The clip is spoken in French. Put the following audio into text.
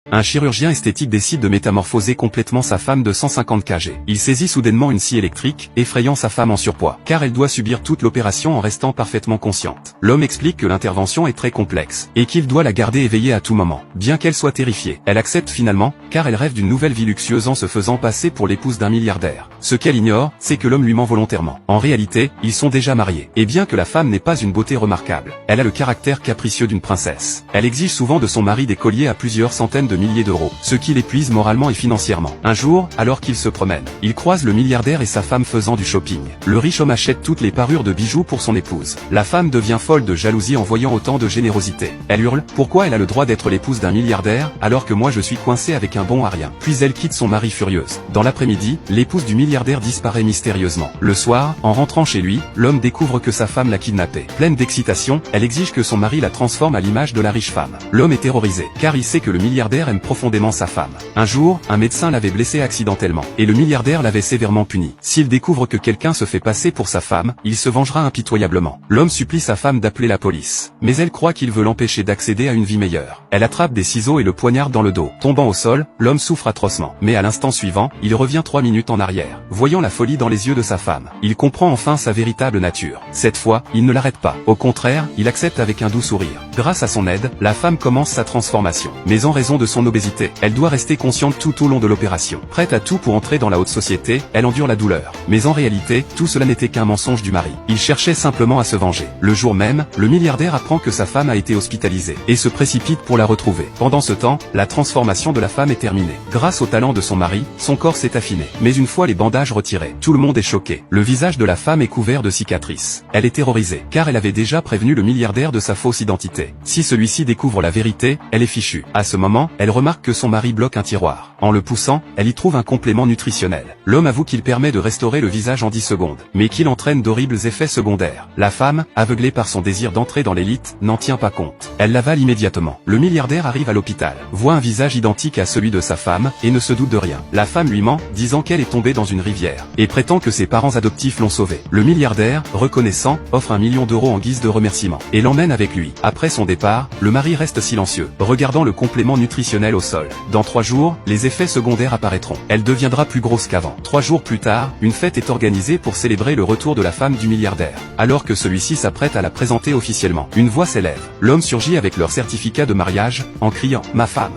Un chirurgien esthétique décide de métamorphoser complètement sa femme de 150 kg. Il saisit soudainement une scie électrique, effrayant sa femme en surpoids, car elle doit subir toute l'opération en restant parfaitement consciente. L'homme explique que l'intervention est très complexe, et qu'il doit la garder éveillée à tout moment. Bien qu'elle soit terrifiée, elle accepte finalement, car elle rêve d'une nouvelle vie luxueuse en se faisant passer pour l'épouse d'un milliardaire. Ce qu'elle ignore, c'est que l'homme lui ment volontairement. En réalité, ils sont déjà mariés. Et bien que la femme n'ait pas une beauté remarquable, elle a le caractère capricieux d'une princesse. Elle exige souvent de son mari des colliers à plusieurs centaines de milliers d'euros, ce qui l'épuise moralement et financièrement. Un jour, alors qu'il se promène, il croise le milliardaire et sa femme faisant du shopping. Le riche homme achète toutes les parures de bijoux pour son épouse. La femme devient folle de jalousie en voyant autant de générosité. Elle hurle, pourquoi elle a le droit d'être l'épouse d'un milliardaire, alors que moi je suis coincée avec un bon à rien. Puis elle quitte son mari furieuse. Dans l'après-midi, l'épouse du milliardaire disparaît mystérieusement. Le soir, en rentrant chez lui, l'homme découvre que sa femme l'a kidnappée. Pleine d'excitation, elle exige que son mari la transforme à l'image de la riche femme. L'homme est terrorisé, car il sait que le milliardaire aime profondément sa femme. Un jour, un médecin l'avait blessé accidentellement, et le milliardaire l'avait sévèrement puni. S'il découvre que quelqu'un se fait passer pour sa femme, il se vengera impitoyablement. L'homme supplie sa femme d'appeler la police, mais elle croit qu'il veut l'empêcher d'accéder à une vie meilleure. Elle attrape des ciseaux et le poignarde dans le dos. Tombant au sol, l'homme souffre atrocement. Mais à l'instant suivant, il revient 3 minutes en arrière. Voyant la folie dans les yeux de sa femme, il comprend enfin sa véritable nature. Cette fois, il ne l'arrête pas. Au contraire, il accepte avec un doux sourire. Grâce à son aide, la femme commence sa transformation. Mais en raison de son obésité, elle doit rester consciente tout au long de l'opération. Prête à tout pour entrer dans la haute société, elle endure la douleur. Mais en réalité, tout cela n'était qu'un mensonge du mari. Il cherchait simplement à se venger. Le jour même, le milliardaire apprend que sa femme a été hospitalisée, et se précipite pour la retrouver. Pendant ce temps, la transformation de la femme est terminée. Grâce au talent de son mari, son corps s'est affiné. Mais une fois les bandages retirés, tout le monde est choqué. Le visage de la femme est couvert de cicatrices. Elle est terrorisée, car elle avait déjà prévenu le milliardaire de sa fausse identité. Si celui-ci découvre la vérité, elle est fichue. À ce moment, elle remarque que son mari bloque un tiroir. En le poussant, elle y trouve un complément nutritionnel. L'homme avoue qu'il permet de restaurer le visage en 10 secondes, mais qu'il entraîne d'horribles effets secondaires. La femme, aveuglée par son désir d'entrer dans l'élite, n'en tient pas compte. Elle l'avale immédiatement. Le milliardaire arrive à l'hôpital, voit un visage identique à celui de sa femme, et ne se doute de rien. La femme lui ment, disant qu'elle est tombée dans une rivière, et prétend que ses parents adoptifs l'ont sauvée. Le milliardaire, reconnaissant, offre 1 million d'euros en guise de remerciement, et l'emmène avec lui. Après son départ, le mari reste silencieux, regardant le complément nutritionnel au sol. Dans 3 jours, les effets secondaires apparaîtront. Elle deviendra plus grosse qu'avant. 3 jours plus tard, une fête est organisée pour célébrer le retour de la femme du milliardaire. Alors que celui-ci s'apprête à la présenter officiellement, une voix s'élève. L'homme surgit avec leur certificat de mariage, en criant « Ma femme ».